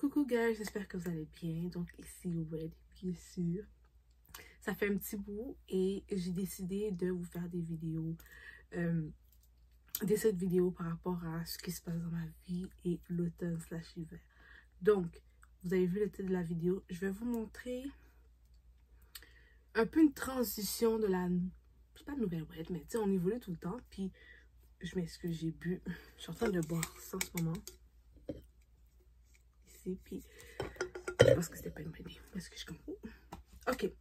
Coucou guys, j'espère que vous allez bien. Donc ici Red, bien sûr. Ça fait un petit bout et j'ai décidé de vous faire des vidéos, cette vidéo par rapport à ce qui se passe dans ma vie et l'automne / hiver. Donc, vous avez vu le titre de la vidéo. Je vais vous montrer un peu une transition de la... C'est pas nouvelle Red, mais tu sais, on évolue tout le temps. Puis, je m'excuse, j'ai bu. Je suis en train de boire ça en ce moment. Ici, puis... Je pense que c'était pas une bonne idée. Est-ce que je comprends? Ok.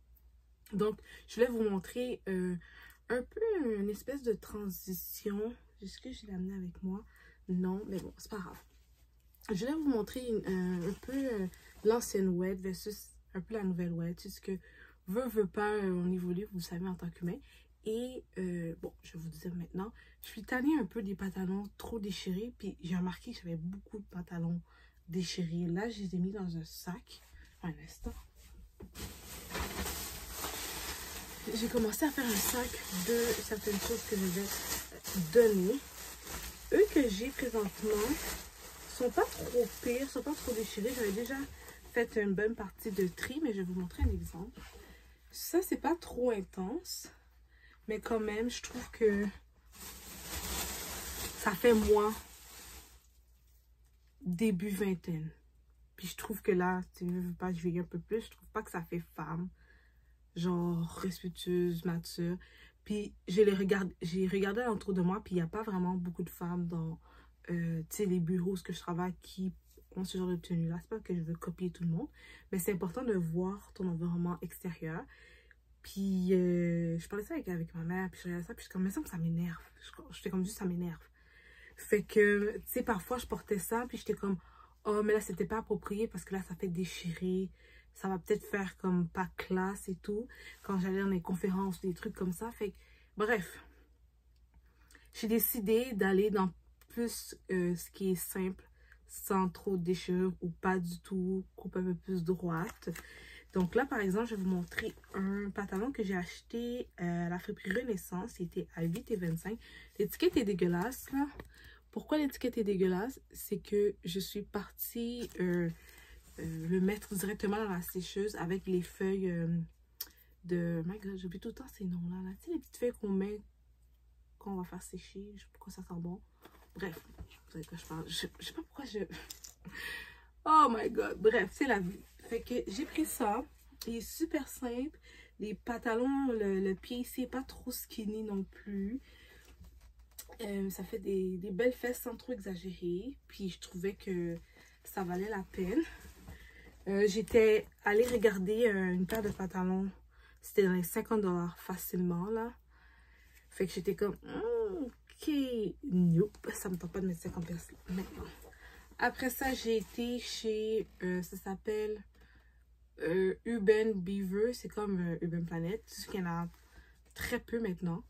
Donc, je voulais vous montrer un peu une espèce de transition. Est-ce que je l'ai amené avec moi? Non, mais bon, c'est pas grave. Je voulais vous montrer un peu l'ancienne web versus un peu la nouvelle web. C'est ce que veut pas, on évolue, vous le savez, en tant qu'humain. Et bon, je vais vous dire maintenant, je suis tannée un peu des pantalons trop déchirés. Puis j'ai remarqué que j'avais beaucoup de pantalons déchirés. Là, je les ai mis dans un sac. Un instant. J'ai commencé à faire un sac de certaines choses que je vais donner. Eux que j'ai présentement sont pas trop pires, sont pas trop déchirés. J'avais déjà fait une bonne partie de tri, mais je vais vous montrer un exemple. Ça, c'est pas trop intense, mais quand même, je trouve que ça fait moins début vingtaine. Puis je trouve que là, tu veux pas, je vieillis un peu plus, je trouve pas que ça fait femme. Genre respectueuse, mature. Puis j'ai regardé autour de moi, puis il n'y a pas vraiment beaucoup de femmes dans les bureaux où je travaille qui ont ce genre de tenue-là. C'est pas que je veux copier tout le monde, mais c'est important de voir ton environnement extérieur. Puis je parlais ça avec ma mère, puis je regardais ça, puis je suis comme, mais ça m'énerve. J'étais comme juste, ça m'énerve. Fait que, tu sais, parfois je portais ça, puis j'étais comme, oh, mais là c'était pas approprié parce que là ça fait déchirer. Ça va peut-être faire comme pas classe et tout. Quand j'allais dans les conférences, des trucs comme ça. Fait que, bref. J'ai décidé d'aller dans plus ce qui est simple. Sans trop de déchirure ou pas du tout. Coupe un peu plus droite. Donc là, par exemple, je vais vous montrer un pantalon que j'ai acheté à la friperie Renaissance. Il était à 8,25 $. L'étiquette est dégueulasse, là. Pourquoi l'étiquette est dégueulasse? C'est que je suis partie... le mettre directement dans la sécheuse avec les feuilles de... My God, j'oublie tout le temps ces noms-là. Là. Tu sais, les petites feuilles qu'on met quand on va faire sécher. Je sais pas pourquoi ça sent bon. Bref, vous savez quoi je parle. Je sais pas pourquoi je... Oh my God. Bref, c'est la vie. Fait que j'ai pris ça. Il est super simple. Les pantalons, le pied ici n'est pas trop skinny non plus. Ça fait des belles fesses sans trop exagérer. Puis je trouvais que ça valait la peine. J'étais allée regarder une paire de pantalons. C'était dans les 50 $ facilement, là. Fait que j'étais comme, ok, nope, ça me tente pas de mettre 50 $ maintenant. Après ça, j'ai été chez, ça s'appelle Urban Beaver. C'est comme Urban Planet. Sauf qu'il y en a très peu maintenant.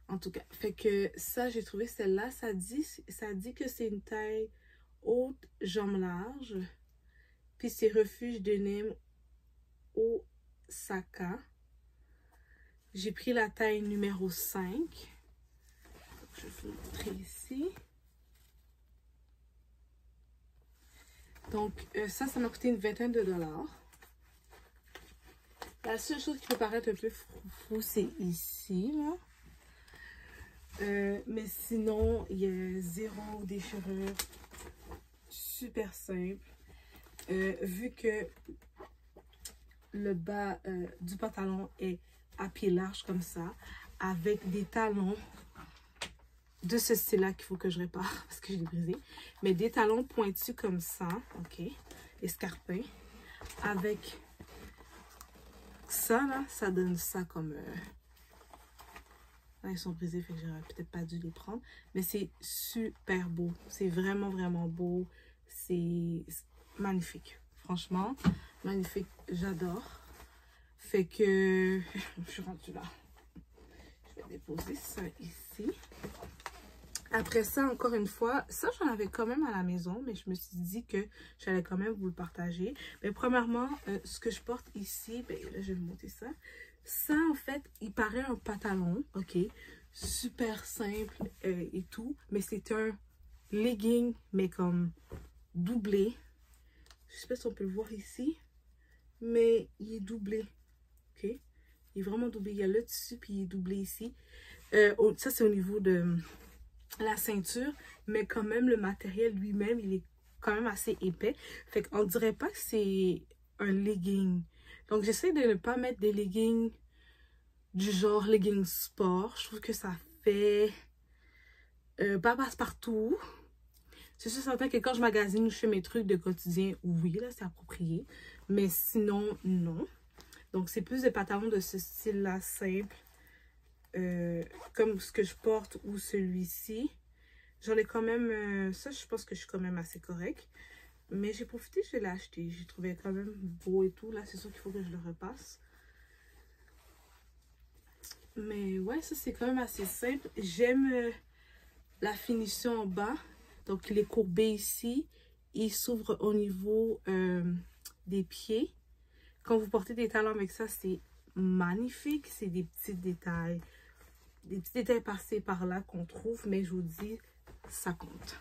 En tout cas, fait que ça, j'ai trouvé celle-là. Ça dit que c'est une taille haute, jambes larges. Puis c'est refuge de Nîmes Osaka. J'ai pris la taille numéro 5. Je vais vous montrer ici. Donc ça m'a coûté une vingtaine de $. La seule chose qui peut paraître un peu fou, c'est ici, là. Mais sinon, il y a zéro déchirure. Super simple. Vu que le bas du pantalon est à pied large comme ça, avec des talons de ce style-là qu'il faut que je répare parce que je l'ai brisé, mais des talons pointus comme ça, ok, escarpins, avec ça là, ça donne ça comme... Là, ils sont brisés, fait que j'aurais peut-être pas dû les prendre, mais c'est super beau, c'est vraiment vraiment beau, c'est magnifique, franchement, magnifique, j'adore. Fait que je suis rendue là. Je vais déposer ça ici. Après ça, encore une fois, ça j'en avais quand même à la maison, mais je me suis dit que j'allais quand même vous le partager. Mais premièrement, ce que je porte ici, ben là je vais vous montrer ça. Ça en fait, il paraît un pantalon, ok, super simple et tout, mais c'est un legging, mais comme doublé, Je sais pas si on peut le voir ici. Mais il est doublé. OK? Il est vraiment doublé. Il y a le tissu, puis il est doublé ici. Ça, c'est au niveau de la ceinture. Mais quand même, le matériel lui-même, il est quand même assez épais. Fait qu'on dirait pas que c'est un legging. Donc, j'essaie de ne pas mettre des leggings du genre legging sport. Je trouve que ça fait pas passe-partout. C'est sûr certain que quand je magasine ou je fais mes trucs de quotidien, oui, là, c'est approprié. Mais sinon, non. Donc, c'est plus des pantalons de ce style-là, simple. Comme ce que je porte ou celui-ci. J'en ai quand même... ça, je pense que je suis quand même assez correcte. Mais j'ai profité, je l'ai acheté. J'ai trouvé quand même beau et tout. Là, c'est sûr qu'il faut que je le repasse. Mais ouais, ça, c'est quand même assez simple. J'aime la finition en bas. Donc, il est courbé ici. Il s'ouvre au niveau des pieds. Quand vous portez des talons avec ça, c'est magnifique. C'est des petits détails. Des petits détails par-ci par-là qu'on trouve. Mais je vous dis, ça compte.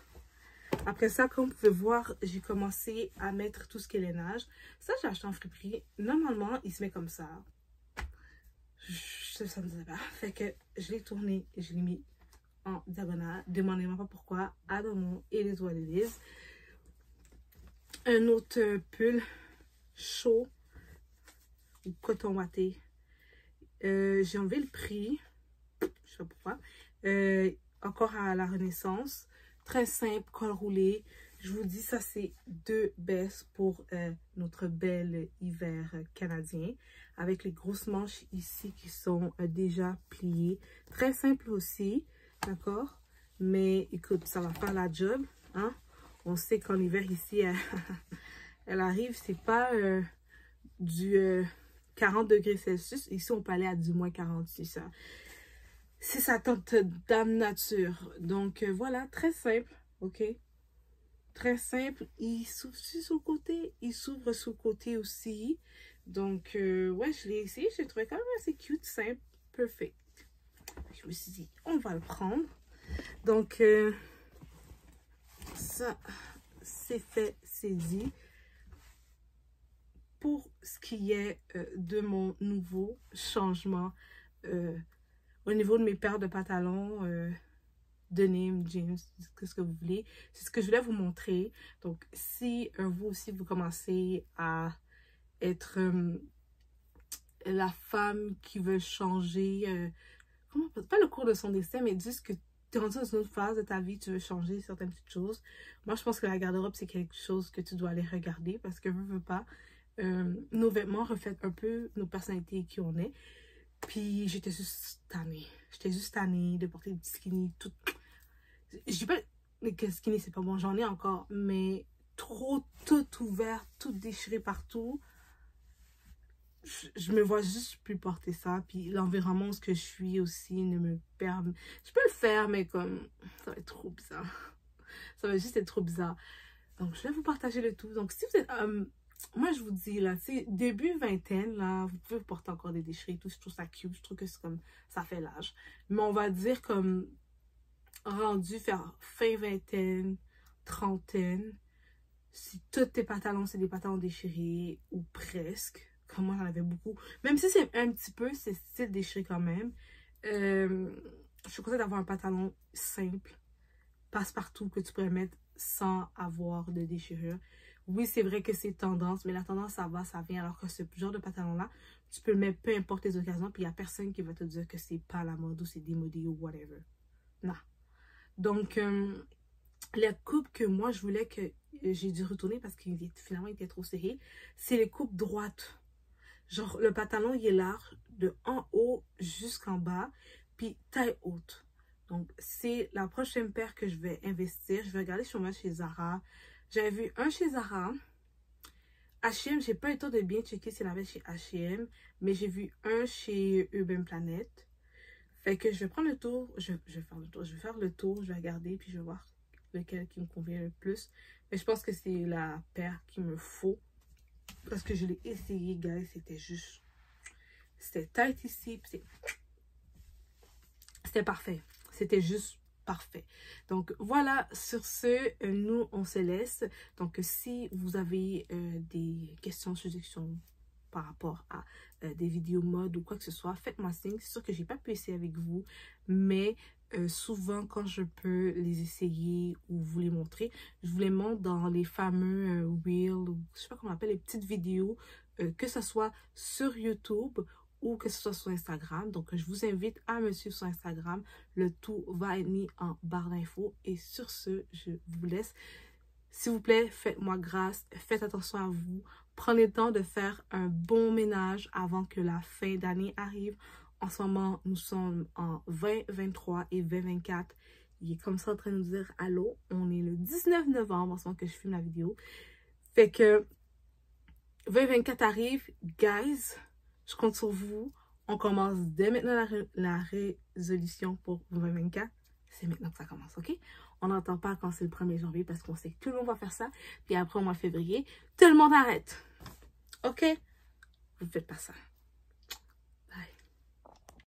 Après ça, comme vous pouvez voir, j'ai commencé à mettre tout ce qui est lainage. Ça, j'ai acheté en friperie. Normalement, il se met comme ça. Ça me disait pas. Fait que je l'ai tourné et je l'ai mis en diagonale. Demandez-moi pas pourquoi. I don't know. It is what it is. Un autre pull chaud ou coton watté. J'ai enlevé le prix. Je sais pas pourquoi. Encore à la Renaissance. Très simple, col roulé. Je vous dis, ça c'est 2 baisses pour notre bel hiver canadien. Avec les grosses manches ici qui sont déjà pliées. Très simple aussi, d'accord? Mais écoute, ça va faire la job, hein? On sait qu'en hiver ici, elle arrive, c'est pas du 40 degrés Celsius. Ici, on peut aller à du moins 46. Hein? C'est sa tante dame nature. Donc, voilà, très simple, ok? Très simple. Il s'ouvre sur le côté. Il s'ouvre sur le côté aussi. Donc, ouais, je l'ai essayé. Je l'ai trouvé quand même assez cute, simple, perfect. Je me suis dit, on va le prendre. Donc, ça, c'est fait, c'est dit. Pour ce qui est de mon nouveau changement au niveau de mes paires de pantalons denim, jeans, ce que vous voulez. C'est ce que je voulais vous montrer. Donc, si vous aussi, vous commencez à être la femme qui veut changer, comment, pas le cours de son destin, mais juste que tu es rendu dans une autre phase de ta vie, tu veux changer certaines petites choses. Moi, je pense que la garde-robe, c'est quelque chose que tu dois aller regarder parce que veux pas. Nos vêtements reflètent un peu nos personnalités et qui on est. Puis j'étais juste tannée. J'étais juste tannée de porter des petits skinny. Tout. Je dis pas que skinny c'est pas bon, j'en ai encore. Mais trop tout ouvert, tout déchiré partout. Je me vois juste plus porter ça. Puis l'environnement où je suis aussi ne me permet. Je peux le faire, mais comme ça va être trop bizarre. Ça va juste être trop bizarre. Donc je vais vous partager le tout. Donc si vous êtes... moi, je vous dis, là, tu sais, début vingtaine, là, vous pouvez porter encore des déchirés et tout. Je trouve ça cute. Je trouve que c'est comme, ça fait l'âge. Mais on va dire comme, rendu faire fin vingtaine, trentaine, si tous tes pantalons, c'est des pantalons déchirés, ou presque, comme moi, j'en avais beaucoup. Même si c'est un petit peu, c'est style déchiré quand même. Je suis contente d'avoir un pantalon simple, passe-partout, que tu pourrais mettre sans avoir de déchirure. Oui, c'est vrai que c'est tendance, mais la tendance, ça va, ça vient. Alors que ce genre de pantalon-là, tu peux le mettre peu importe les occasions, puis il n'y a personne qui va te dire que c'est pas la mode ou c'est démodé ou whatever. Non. Donc, les coupes que moi, je voulais que j'ai dû retourner parce qu'il finalement, il était trop serré, c'est les coupes droites. Genre, le pantalon, il est large de en haut jusqu'en bas, puis taille haute. Donc, c'est la prochaine paire que je vais investir. Je vais regarder sur moi chez Zara. J'avais vu un chez Zara. H&M, j'ai pas eu le temps de bien checker s'il y en avait chez H&M. Mais j'ai vu un chez Urban Planet. Fait que je vais prendre le tour. Je vais faire le tour. Je vais faire le tour. Je vais regarder. Puis je vais voir lequel qui me convient le plus. Mais je pense que c'est la paire qu'il me faut. Parce que je l'ai essayé, guys. C'était juste... C'était tight ici. C'était parfait. C'était juste parfait. Donc voilà, sur ce, nous on se laisse. Donc si vous avez des questions, suggestions par rapport à des vidéos mode ou quoi que ce soit, faites-moi signe. C'est sûr que j'ai pas pu essayer avec vous, mais souvent quand je peux les essayer ou vous les montrer, je vous les montre dans les fameux reels, ou je sais pas comment on appelle, les petites vidéos, que ce soit sur YouTube ou que ce soit sur Instagram. Donc, je vous invite à me suivre sur Instagram. Le tout va être mis en barre d'infos. Et sur ce, je vous laisse. S'il vous plaît, faites-moi grâce. Faites attention à vous. Prenez le temps de faire un bon ménage avant que la fin d'année arrive. En ce moment, nous sommes en 2023 et 2024. Il est comme ça en train de nous dire allô. On est le 19 novembre en ce moment que je filme la vidéo. Fait que 2024 arrive. Guys, je compte sur vous. On commence dès maintenant la résolution pour 2024. C'est maintenant que ça commence, ok? On n'entend pas quand c'est le 1er janvier parce qu'on sait que tout le monde va faire ça. Puis après, au mois de février, tout le monde arrête. Ok? Vous ne faites pas ça.